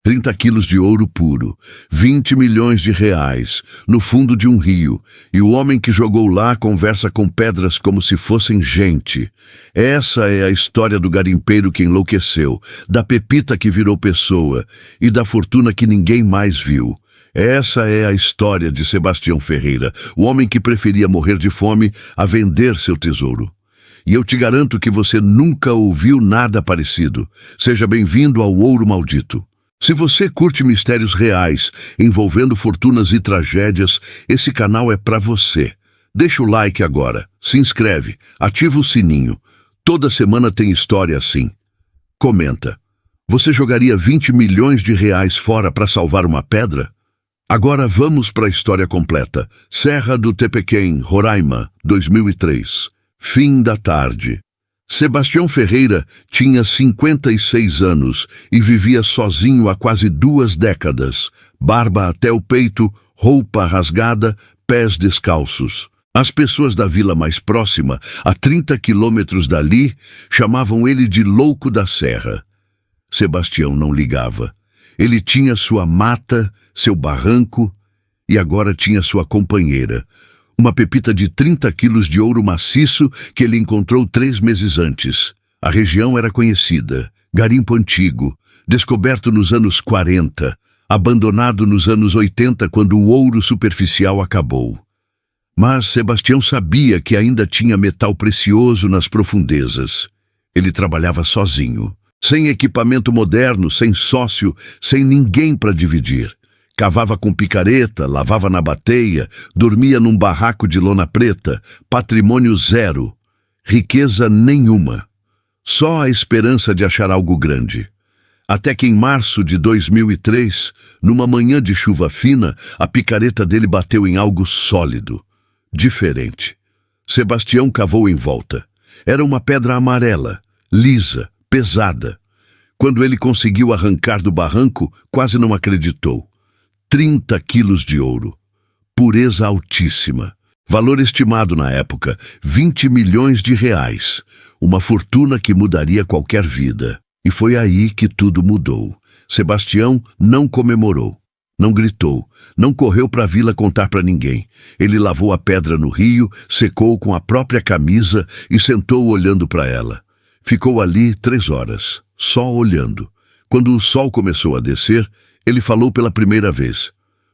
30 quilos de ouro puro, 20 milhões de reais, no fundo de um rio, e o homem que jogou lá conversa com pedras como se fossem gente. Essa é a história do garimpeiro que enlouqueceu, da pepita que virou pessoa e da fortuna que ninguém mais viu. Essa é a história de Sebastião Ferreira, o homem que preferia morrer de fome a vender seu tesouro. E eu te garanto que você nunca ouviu nada parecido. Seja bem-vindo ao Ouro Maldito. Se você curte mistérios reais, envolvendo fortunas e tragédias, esse canal é para você. Deixa o like agora, se inscreve, ativa o sininho. Toda semana tem história assim. Comenta. Você jogaria 20 milhões de reais fora para salvar uma pedra? Agora vamos para a história completa. Serra do Tepequém, Roraima, 2003. Fim da tarde. Sebastião Ferreira tinha 56 anos e vivia sozinho há quase 2 décadas. Barba até o peito, roupa rasgada, pés descalços. As pessoas da vila mais próxima, a 30 quilômetros dali, chamavam ele de Louco da Serra. Sebastião não ligava. Ele tinha sua mata, seu barranco e agora tinha sua companheira. Uma pepita de 30 quilos de ouro maciço que ele encontrou 3 meses antes. A região era conhecida, garimpo antigo, descoberto nos anos 40, abandonado nos anos 80 quando o ouro superficial acabou. Mas Sebastião sabia que ainda tinha metal precioso nas profundezas. Ele trabalhava sozinho, sem equipamento moderno, sem sócio, sem ninguém para dividir. Cavava com picareta, lavava na bateia, dormia num barraco de lona preta, patrimônio zero, riqueza nenhuma. Só a esperança de achar algo grande. Até que em março de 2003, numa manhã de chuva fina, a picareta dele bateu em algo sólido, diferente. Sebastião cavou em volta. Era uma pedra amarela, lisa, pesada. Quando ele conseguiu arrancar do barranco, quase não acreditou. 30 quilos de ouro. Pureza altíssima. Valor estimado na época, 20 milhões de reais. Uma fortuna que mudaria qualquer vida. E foi aí que tudo mudou. Sebastião não comemorou, não gritou, não correu para a vila contar para ninguém. Ele lavou a pedra no rio, secou com a própria camisa e sentou olhando para ela. Ficou ali 3 horas, só olhando. Quando o sol começou a descer, ele falou pela primeira vez.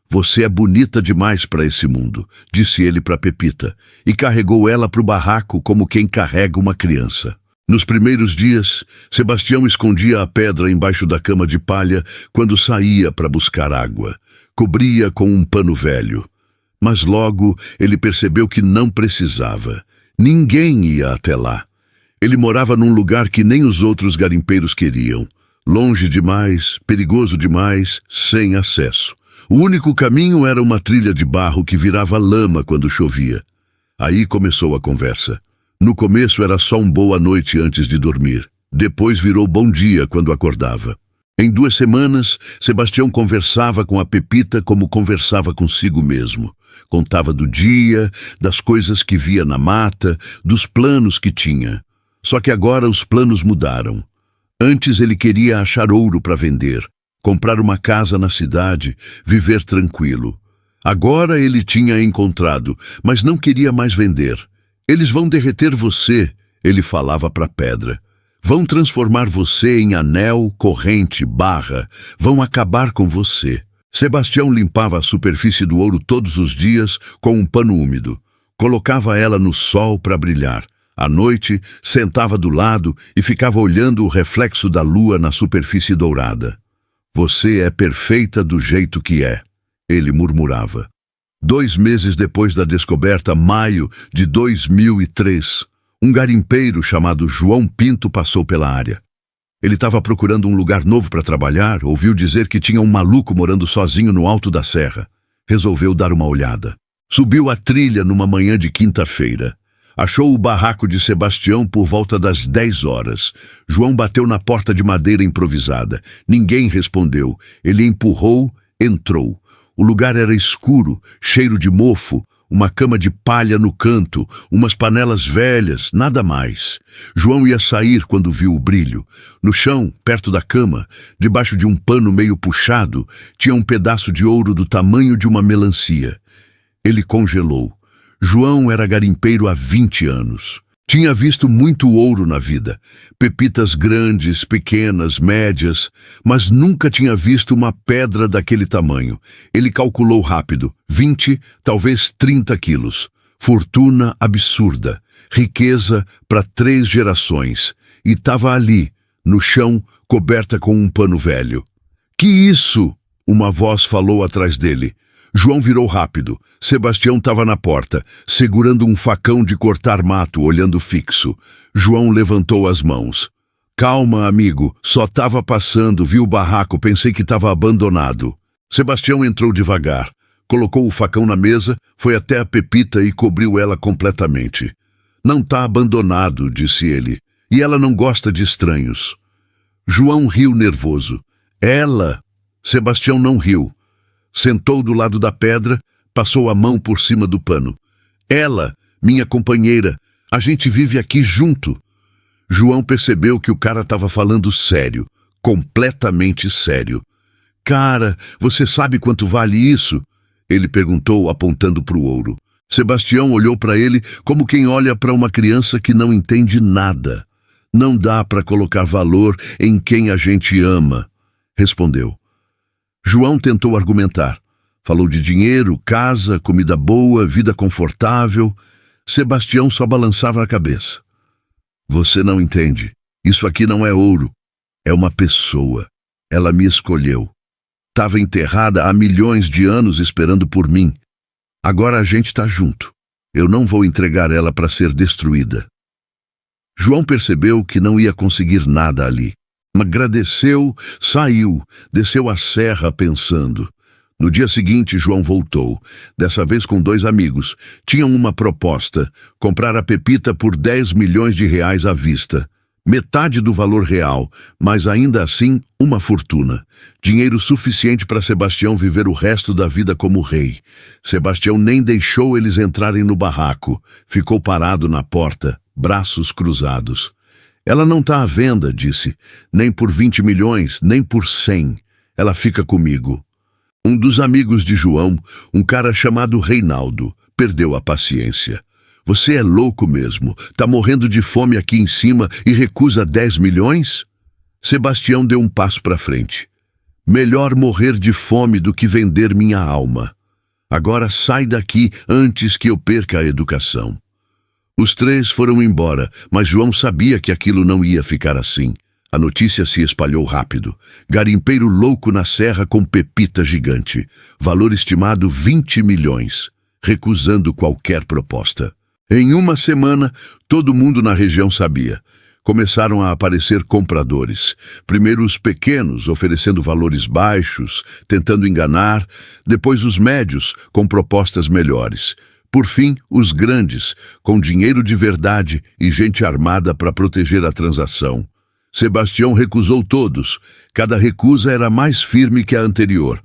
Você é bonita demais para esse mundo, disse ele para Pepita, e carregou ela para o barraco como quem carrega uma criança. Nos primeiros dias, Sebastião escondia a pedra embaixo da cama de palha quando saía para buscar água. Cobria com um pano velho. Mas logo ele percebeu que não precisava. Ninguém ia até lá. Ele morava num lugar que nem os outros garimpeiros queriam. Longe demais, perigoso demais, sem acesso. O único caminho era uma trilha de barro que virava lama quando chovia. Aí começou a conversa. No começo era só um boa noite antes de dormir. Depois virou bom dia quando acordava. Em 2 semanas, Sebastião conversava com a Pepita como conversava consigo mesmo. Contava do dia, das coisas que via na mata, dos planos que tinha. Só que agora os planos mudaram. Antes ele queria achar ouro para vender, comprar uma casa na cidade, viver tranquilo. Agora ele tinha encontrado, mas não queria mais vender. Eles vão derreter você, ele falava para a pedra. Vão transformar você em anel, corrente, barra. Vão acabar com você. Sebastião limpava a superfície do ouro todos os dias com um pano úmido. Colocava ela no sol para brilhar. À noite, sentava do lado e ficava olhando o reflexo da lua na superfície dourada. Você é perfeita do jeito que é, ele murmurava. 2 meses depois da descoberta, maio de 2003, um garimpeiro chamado João Pinto passou pela área. Ele estava procurando um lugar novo para trabalhar, ouviu dizer que tinha um maluco morando sozinho no alto da serra. Resolveu dar uma olhada. Subiu a trilha numa manhã de quinta-feira. Achou o barraco de Sebastião por volta das 10 horas. João bateu na porta de madeira improvisada. Ninguém respondeu. Ele empurrou, entrou. O lugar era escuro, cheiro de mofo. uma cama de palha no canto, umas panelas velhas, nada mais. João ia sair quando viu o brilho. No chão, perto da cama, debaixo de um pano meio puxado, tinha um pedaço de ouro do tamanho de uma melancia. Ele congelou. João era garimpeiro há 20 anos. Tinha visto muito ouro na vida, pepitas grandes, pequenas, médias, mas nunca tinha visto uma pedra daquele tamanho. Ele calculou rápido, 20, talvez 30 quilos. Fortuna absurda, riqueza para 3 gerações. E estava ali, no chão, coberta com um pano velho. Que isso? Uma voz falou atrás dele. João virou rápido. Sebastião estava na porta, segurando um facão de cortar mato, olhando fixo. João levantou as mãos. Calma, amigo, só estava passando, vi o barraco, pensei que estava abandonado. Sebastião entrou devagar, colocou o facão na mesa, foi até a Pepita e cobriu ela completamente. Não está abandonado, disse ele, e ela não gosta de estranhos. João riu nervoso. Ela? Sebastião não riu. Sentou do lado da pedra, passou a mão por cima do pano. Ela, minha companheira, a gente vive aqui junto. João percebeu que o cara estava falando sério, completamente sério. Cara, você sabe quanto vale isso? Ele perguntou, apontando para o ouro. Sebastião olhou para ele como quem olha para uma criança que não entende nada. Não dá para colocar valor em quem a gente ama, respondeu. João tentou argumentar. Falou de dinheiro, casa, comida boa, vida confortável. Sebastião só balançava a cabeça. Você não entende. Isso aqui não é ouro. É uma pessoa. Ela me escolheu. Estava enterrada há milhões de anos esperando por mim. Agora a gente está junto. Eu não vou entregar ela para ser destruída. João percebeu que não ia conseguir nada ali. Agradeceu, saiu, desceu a serra pensando. No dia seguinte, João voltou, dessa vez com 2 amigos. Tinham uma proposta, comprar a Pepita por 10 milhões de reais à vista. Metade do valor real, mas ainda assim uma fortuna. Dinheiro suficiente para Sebastião viver o resto da vida como rei. Sebastião nem deixou eles entrarem no barraco. Ficou parado na porta, braços cruzados. Ela não está à venda, disse. Nem por 20 milhões, nem por 100. Ela fica comigo. Um dos amigos de João, um cara chamado Reinaldo, perdeu a paciência. Você é louco mesmo. Tá morrendo de fome aqui em cima e recusa 10 milhões? Sebastião deu um passo para frente. Melhor morrer de fome do que vender minha alma. Agora sai daqui antes que eu perca a educação. Os 3 foram embora, mas João sabia que aquilo não ia ficar assim. A notícia se espalhou rápido. Garimpeiro louco na serra com pepita gigante. Valor estimado 20 milhões. Recusando qualquer proposta. Em uma semana, todo mundo na região sabia. Começaram a aparecer compradores. Primeiro os pequenos, oferecendo valores baixos, tentando enganar. Depois os médios, com propostas melhores. Por fim, os grandes, com dinheiro de verdade e gente armada para proteger a transação. Sebastião recusou todos. Cada recusa era mais firme que a anterior.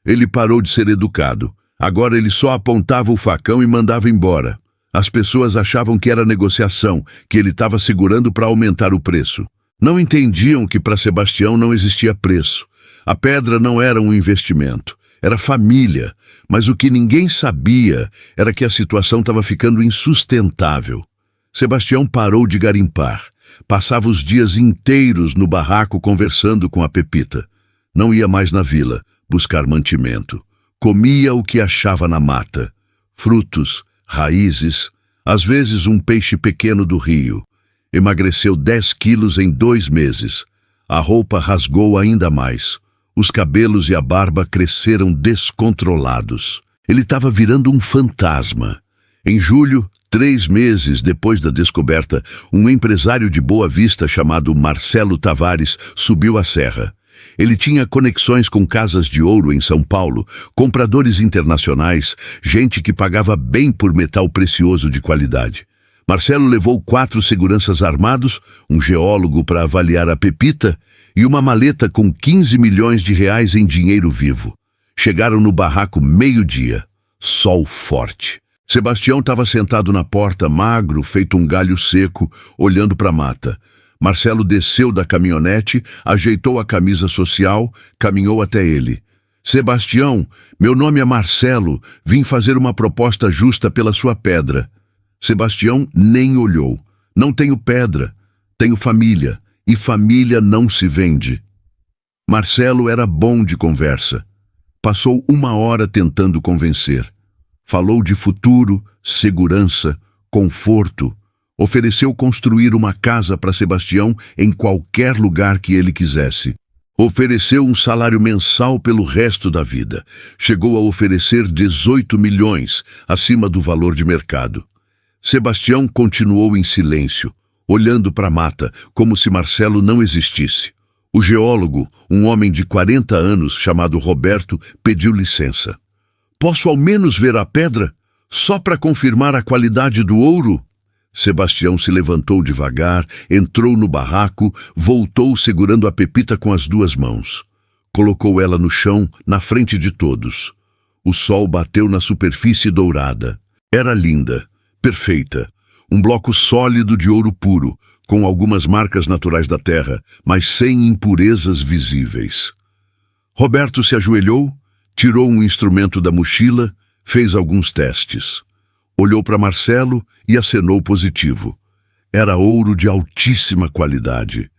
Ele parou de ser educado. Agora ele só apontava o facão e mandava embora. As pessoas achavam que era negociação, que ele estava segurando para aumentar o preço. Não entendiam que para Sebastião não existia preço. A pedra não era um investimento. Era família, mas o que ninguém sabia era que a situação estava ficando insustentável. Sebastião parou de garimpar. Passava os dias inteiros no barraco conversando com a Pepita. Não ia mais na vila buscar mantimento. Comia o que achava na mata. Frutos, raízes, às vezes um peixe pequeno do rio. Emagreceu 10 quilos em 2 meses. A roupa rasgou ainda mais. Os cabelos e a barba cresceram descontrolados. Ele estava virando um fantasma. Em julho, 3 meses depois da descoberta, um empresário de Boa Vista chamado Marcelo Tavares subiu a serra. Ele tinha conexões com casas de ouro em São Paulo, compradores internacionais, gente que pagava bem por metal precioso de qualidade. Marcelo levou 4 seguranças armados, um geólogo para avaliar a Pepita e uma maleta com 15 milhões de reais em dinheiro vivo. Chegaram no barraco meio-dia. Sol forte. Sebastião estava sentado na porta, magro, feito um galho seco, olhando para a mata. Marcelo desceu da caminhonete, ajeitou a camisa social, caminhou até ele. Sebastião, meu nome é Marcelo, vim fazer uma proposta justa pela sua pedra. Sebastião nem olhou. Não tenho pedra, tenho família, e família não se vende. Marcelo era bom de conversa. Passou 1 hora tentando convencer. Falou de futuro, segurança, conforto. Ofereceu construir uma casa para Sebastião em qualquer lugar que ele quisesse. Ofereceu um salário mensal pelo resto da vida. Chegou a oferecer 18 milhões, acima do valor de mercado. Sebastião continuou em silêncio, olhando para a mata, como se Marcelo não existisse. O geólogo, um homem de 40 anos chamado Roberto, pediu licença. Posso ao menos ver a pedra? Só para confirmar a qualidade do ouro? Sebastião se levantou devagar, entrou no barraco, voltou segurando a pepita com as 2 mãos. Colocou ela no chão, na frente de todos. O sol bateu na superfície dourada. Era linda, perfeita. Um bloco sólido de ouro puro, com algumas marcas naturais da terra, mas sem impurezas visíveis. Roberto se ajoelhou, tirou um instrumento da mochila, fez alguns testes. Olhou para Marcelo e acenou positivo. Era ouro de altíssima qualidade.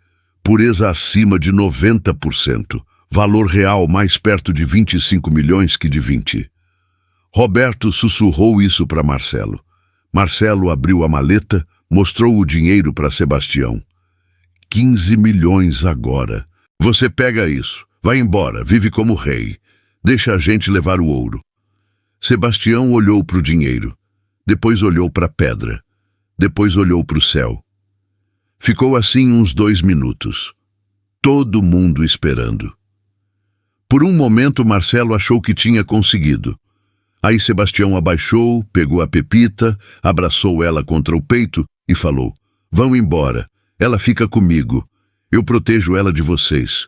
Pureza acima de 90%. Valor real mais perto de 25 milhões que de 20. Roberto sussurrou isso para Marcelo. Marcelo abriu a maleta, mostrou o dinheiro para Sebastião. 15 milhões agora. Você pega isso. Vai embora, vive como rei. Deixa a gente levar o ouro. Sebastião olhou para o dinheiro. Depois olhou para a pedra. Depois olhou para o céu. Ficou assim uns 2 minutos. Todo mundo esperando. Por um momento, Marcelo achou que tinha conseguido. Aí Sebastião abaixou, pegou a pepita, abraçou ela contra o peito e falou: Vão embora. Ela fica comigo. Eu protejo ela de vocês.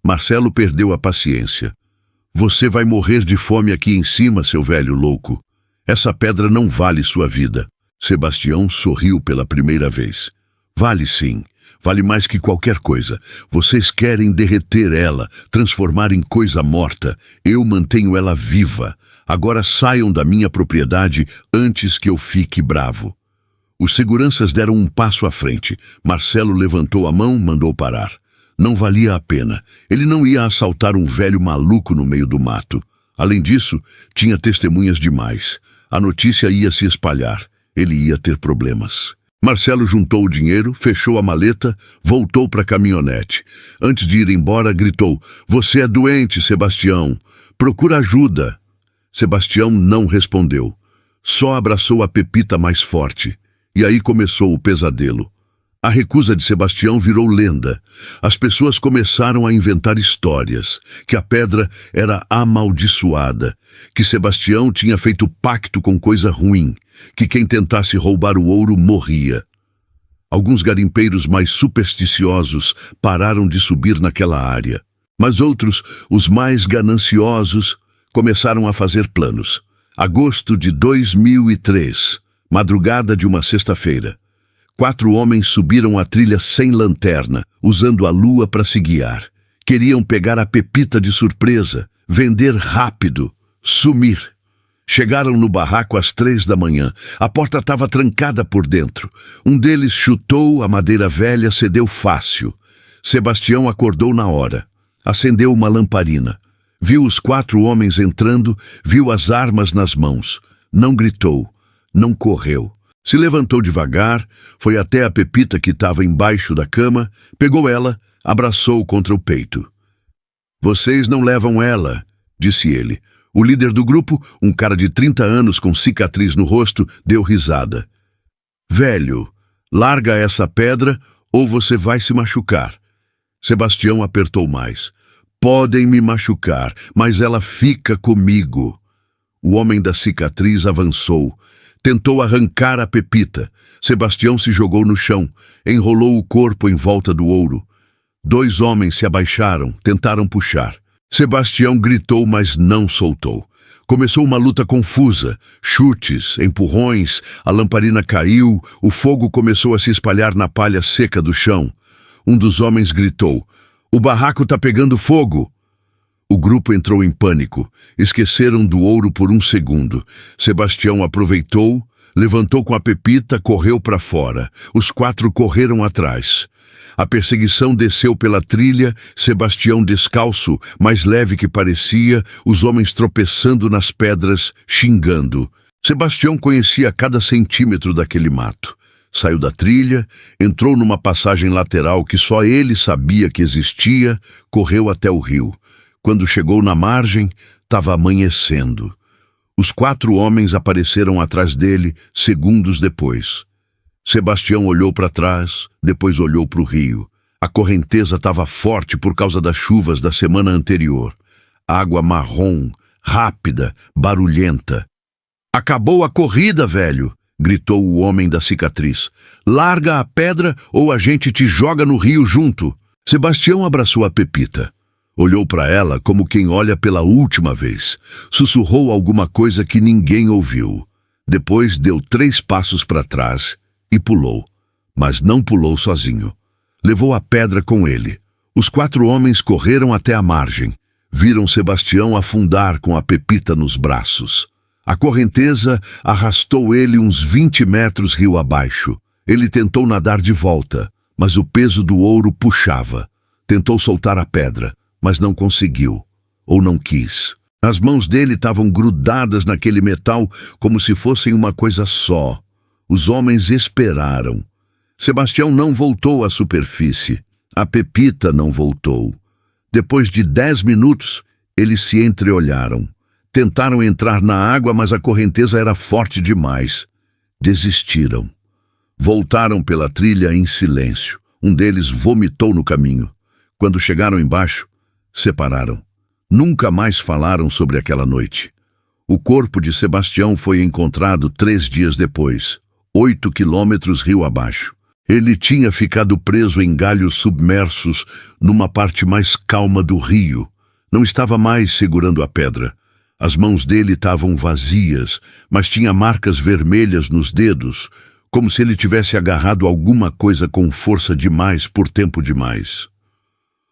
Marcelo perdeu a paciência. Você vai morrer de fome aqui em cima, seu velho louco. Essa pedra não vale sua vida. Sebastião sorriu pela primeira vez. Vale sim. Vale mais que qualquer coisa. Vocês querem derreter ela, transformar em coisa morta. Eu mantenho ela viva. Agora saiam da minha propriedade antes que eu fique bravo. Os seguranças deram um passo à frente. Marcelo levantou a mão, mandou parar. Não valia a pena. Ele não ia assaltar um velho maluco no meio do mato. Além disso, tinha testemunhas demais. A notícia ia se espalhar. Ele ia ter problemas. Marcelo juntou o dinheiro, fechou a maleta, voltou para a caminhonete. Antes de ir embora, gritou: Você é doente, Sebastião. Procura ajuda. Sebastião não respondeu. Só abraçou a pepita mais forte. E aí começou o pesadelo. A recusa de Sebastião virou lenda. As pessoas começaram a inventar histórias, que a pedra era amaldiçoada, que Sebastião tinha feito pacto com coisa ruim, que quem tentasse roubar o ouro morria. Alguns garimpeiros mais supersticiosos pararam de subir naquela área, mas outros, os mais gananciosos, começaram a fazer planos. Agosto de 2003, madrugada de uma sexta-feira. 4 homens subiram a trilha sem lanterna, usando a lua para se guiar. Queriam pegar a pepita de surpresa, vender rápido, sumir. Chegaram no barraco às 3 da manhã. A porta estava trancada por dentro. Um deles chutou, a madeira velha cedeu fácil. Sebastião acordou na hora. Acendeu uma lamparina. Viu os 4 homens entrando, viu as armas nas mãos. Não gritou, não correu. Se levantou devagar, foi até a pepita que estava embaixo da cama, pegou ela, abraçou contra o peito. Vocês não levam ela, disse ele. O líder do grupo, um cara de 30 anos com cicatriz no rosto, deu risada. Velho, larga essa pedra ou você vai se machucar. Sebastião apertou mais. Podem me machucar, mas ela fica comigo. O homem da cicatriz avançou. Tentou arrancar a pepita. Sebastião se jogou no chão, enrolou o corpo em volta do ouro. 2 homens se abaixaram, tentaram puxar. Sebastião gritou, mas não soltou. Começou uma luta confusa, chutes, empurrões, a lamparina caiu, o fogo começou a se espalhar na palha seca do chão. Um dos homens gritou: "O barraco tá pegando fogo!" O grupo entrou em pânico. Esqueceram do ouro por um segundo. Sebastião aproveitou, levantou com a pepita, correu para fora. Os 4 correram atrás. A perseguição desceu pela trilha, Sebastião descalço, mais leve que parecia, os homens tropeçando nas pedras, xingando. Sebastião conhecia cada centímetro daquele mato. Saiu da trilha, entrou numa passagem lateral que só ele sabia que existia, correu até o rio. Quando chegou na margem, estava amanhecendo. Os 4 homens apareceram atrás dele segundos depois. Sebastião olhou para trás, depois olhou para o rio. A correnteza estava forte por causa das chuvas da semana anterior. Água marrom, rápida, barulhenta. "Acabou a corrida, velho!" gritou o homem da cicatriz. "Larga a pedra ou a gente te joga no rio junto." Sebastião abraçou a Pepita. Olhou para ela como quem olha pela última vez. Sussurrou alguma coisa que ninguém ouviu. Depois deu 3 passos para trás e pulou. Mas não pulou sozinho. Levou a pedra com ele. Os 4 homens correram até a margem. Viram Sebastião afundar com a Pepita nos braços. A correnteza arrastou ele uns 20 metros rio abaixo. Ele tentou nadar de volta, mas o peso do ouro puxava. Tentou soltar a pedra, mas não conseguiu, ou não quis. As mãos dele estavam grudadas naquele metal como se fossem uma coisa só. Os homens esperaram. Sebastião não voltou à superfície. A Pepita não voltou. Depois de 10 minutos, eles se entreolharam. Tentaram entrar na água, mas a correnteza era forte demais. Desistiram. Voltaram pela trilha em silêncio. Um deles vomitou no caminho. Quando chegaram embaixo, separaram. Nunca mais falaram sobre aquela noite. O corpo de Sebastião foi encontrado 3 dias depois, 8 quilômetros rio abaixo. Ele tinha ficado preso em galhos submersos numa parte mais calma do rio. Não estava mais segurando a pedra. As mãos dele estavam vazias, mas tinha marcas vermelhas nos dedos, como se ele tivesse agarrado alguma coisa com força demais por tempo demais.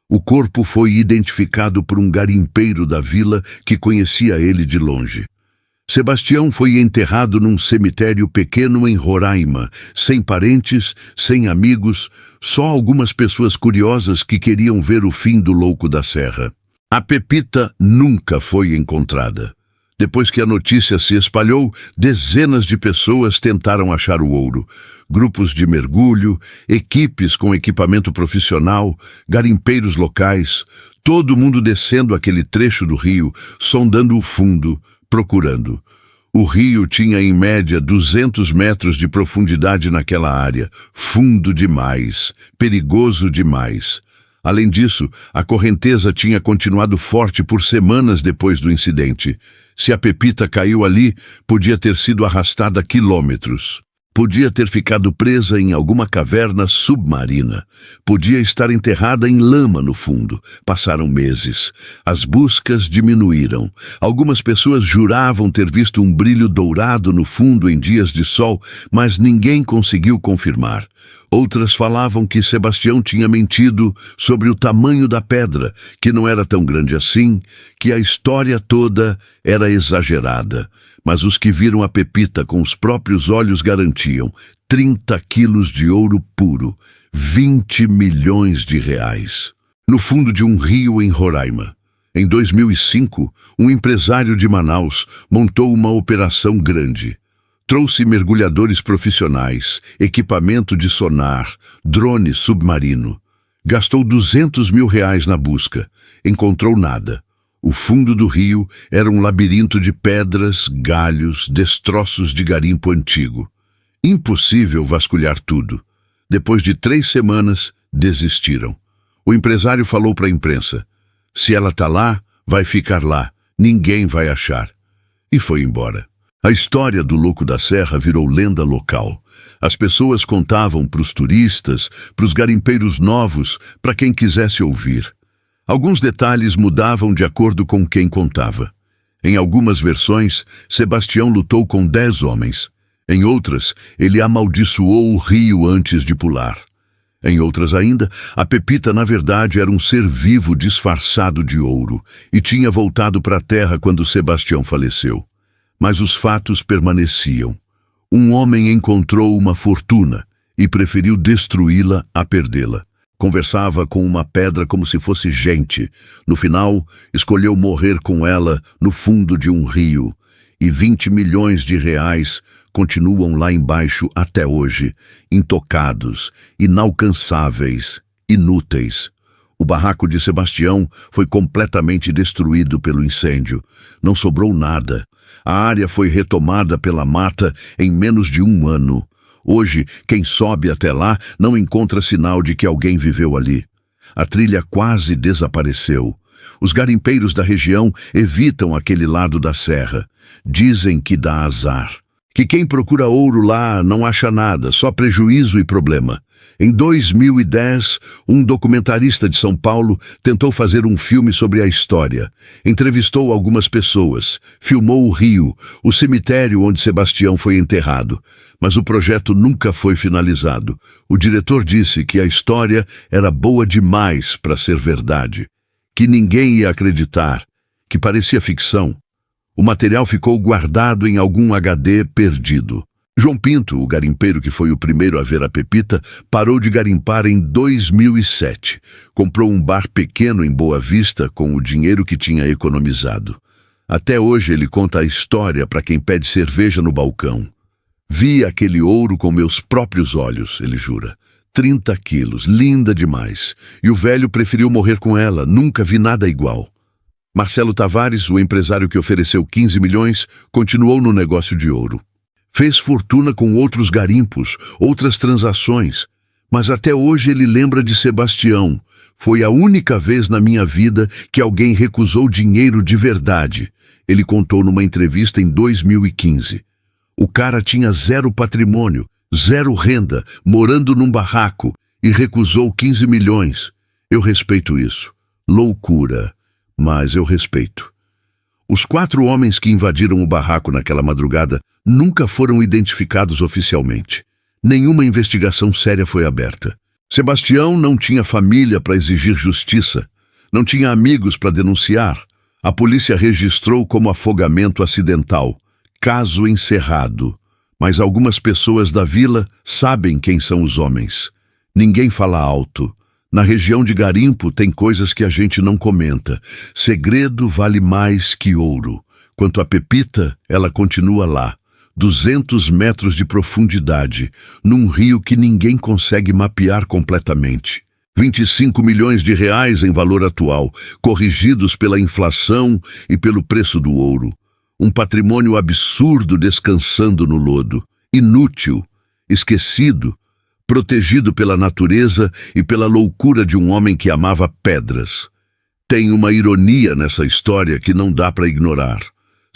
O corpo foi identificado por um garimpeiro da vila que conhecia ele de longe. Sebastião foi enterrado num cemitério pequeno em Roraima, sem parentes, sem amigos, só algumas pessoas curiosas que queriam ver o fim do Louco da Serra. A Pepita nunca foi encontrada. Depois que a notícia se espalhou, dezenas de pessoas tentaram achar o ouro. Grupos de mergulho, equipes com equipamento profissional, garimpeiros locais, todo mundo descendo aquele trecho do rio, sondando o fundo, procurando. O rio tinha em média 200 metros de profundidade naquela área, fundo demais, perigoso demais. Além disso, a correnteza tinha continuado forte por semanas depois do incidente. Se a Pepita caiu ali, podia ter sido arrastada quilômetros. Podia ter ficado presa em alguma caverna submarina. Podia estar enterrada em lama no fundo. Passaram meses. As buscas diminuíram. Algumas pessoas juravam ter visto um brilho dourado no fundo em dias de sol, mas ninguém conseguiu confirmar. Outras falavam que Sebastião tinha mentido sobre o tamanho da pedra, que não era tão grande assim, que a história toda era exagerada. Mas os que viram a Pepita com os próprios olhos garantiam 30 quilos de ouro puro, 20 milhões de reais. No fundo de um rio em Roraima. Em 2005, um empresário de Manaus montou uma operação grande. Trouxe mergulhadores profissionais, equipamento de sonar, drone submarino. Gastou R$200 mil na busca. Encontrou nada. O fundo do rio era um labirinto de pedras, galhos, destroços de garimpo antigo. Impossível vasculhar tudo. Depois de 3 semanas, desistiram. O empresário falou para a imprensa: "Se ela está lá, vai ficar lá. Ninguém vai achar." E foi embora. A história do Louco da Serra virou lenda local. As pessoas contavam para os turistas, para os garimpeiros novos, para quem quisesse ouvir. Alguns detalhes mudavam de acordo com quem contava. Em algumas versões, Sebastião lutou com 10 homens. Em outras, ele amaldiçoou o rio antes de pular. Em outras ainda, a Pepita na verdade era um ser vivo disfarçado de ouro e tinha voltado para a terra quando Sebastião faleceu. Mas os fatos permaneciam. Um homem encontrou uma fortuna e preferiu destruí-la a perdê-la. Conversava com uma pedra como se fosse gente. No final, escolheu morrer com ela no fundo de um rio. E 20 milhões de reais continuam lá embaixo até hoje, intocados, inalcançáveis, inúteis. O barraco de Sebastião foi completamente destruído pelo incêndio. Não sobrou nada. A área foi retomada pela mata em menos de 1 ano. Hoje, quem sobe até lá não encontra sinal de que alguém viveu ali. A trilha quase desapareceu. Os garimpeiros da região evitam aquele lado da serra. Dizem que dá azar. Que quem procura ouro lá não acha nada, só prejuízo e problema. Em 2010, um documentarista de São Paulo tentou fazer um filme sobre a história. Entrevistou algumas pessoas, filmou o rio, o cemitério onde Sebastião foi enterrado. Mas o projeto nunca foi finalizado. O diretor disse que a história era boa demais para ser verdade, que ninguém ia acreditar, que parecia ficção. O material ficou guardado em algum HD perdido. João Pinto, o garimpeiro que foi o primeiro a ver a Pepita, parou de garimpar em 2007. Comprou um bar pequeno em Boa Vista com o dinheiro que tinha economizado. Até hoje ele conta a história para quem pede cerveja no balcão. Vi aquele ouro com meus próprios olhos, ele jura. 30 quilos, linda demais. E o velho preferiu morrer com ela, nunca vi nada igual. Marcelo Tavares, o empresário que ofereceu 15 milhões, continuou no negócio de ouro. Fez fortuna com outros garimpos, outras transações, mas até hoje ele lembra de Sebastião. Foi a única vez na minha vida que alguém recusou dinheiro de verdade. Ele contou numa entrevista em 2015. O cara tinha 0 patrimônio, 0 renda, morando num barraco e recusou 15 milhões. Eu respeito isso. Loucura, mas eu respeito. Os 4 homens que invadiram o barraco naquela madrugada nunca foram identificados oficialmente. Nenhuma investigação séria foi aberta. Sebastião não tinha família para exigir justiça. Não tinha amigos para denunciar. A polícia registrou como afogamento acidental. Caso encerrado. Mas algumas pessoas da vila sabem quem são os homens. Ninguém fala alto. Na região de garimpo tem coisas que a gente não comenta. Segredo vale mais que ouro. Quanto à Pepita, ela continua lá. 200 metros de profundidade, num rio que ninguém consegue mapear completamente. 25 milhões de reais em valor atual, corrigidos pela inflação e pelo preço do ouro. Um patrimônio absurdo descansando no lodo. Inútil, esquecido, protegido pela natureza e pela loucura de um homem que amava pedras. Tem uma ironia nessa história que não dá para ignorar.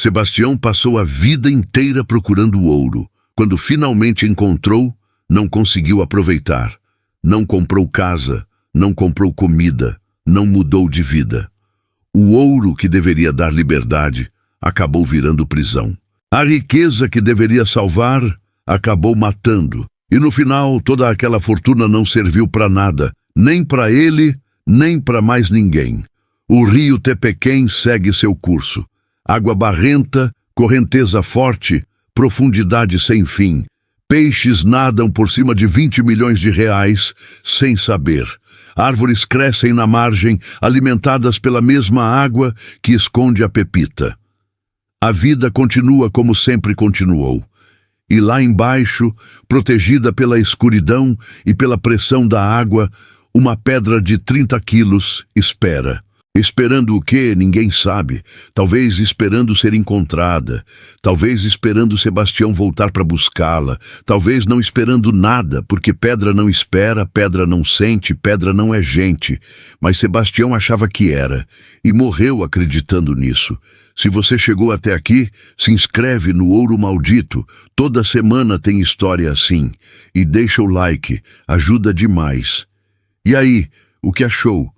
Sebastião passou a vida inteira procurando ouro. Quando finalmente encontrou, não conseguiu aproveitar. Não comprou casa, não comprou comida, não mudou de vida. O ouro que deveria dar liberdade acabou virando prisão. A riqueza que deveria salvar acabou matando. E no final, toda aquela fortuna não serviu para nada, nem para ele, nem para mais ninguém. O rio Tepequém segue seu curso. Água barrenta, correnteza forte, profundidade sem fim. Peixes nadam por cima de 20 milhões de reais, sem saber. Árvores crescem na margem, alimentadas pela mesma água que esconde a Pepita. A vida continua como sempre continuou. E lá embaixo, protegida pela escuridão e pela pressão da água, uma pedra de 30 quilos espera. Esperando o quê? Ninguém sabe. Talvez esperando ser encontrada. Talvez esperando Sebastião voltar para buscá-la. Talvez não esperando nada, porque pedra não espera, pedra não sente, pedra não é gente. Mas Sebastião achava que era, e morreu acreditando nisso. Se você chegou até aqui, se inscreve no Ouro Maldito. Toda semana tem história assim. E deixa o like, ajuda demais. E aí, o que achou?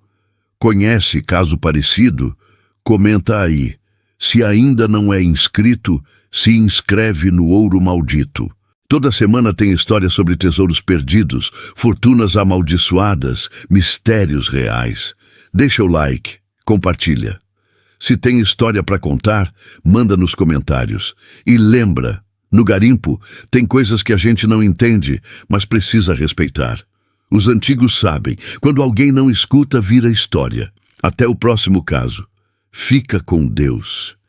Conhece caso parecido? Comenta aí. Se ainda não é inscrito, se inscreve no Ouro Maldito. Toda semana tem história sobre tesouros perdidos, fortunas amaldiçoadas, mistérios reais. Deixa o like, compartilha. Se tem história para contar, manda nos comentários. E lembra, no garimpo tem coisas que a gente não entende, mas precisa respeitar. Os antigos sabem, quando alguém não escuta, vira história. Até o próximo caso. Fica com Deus.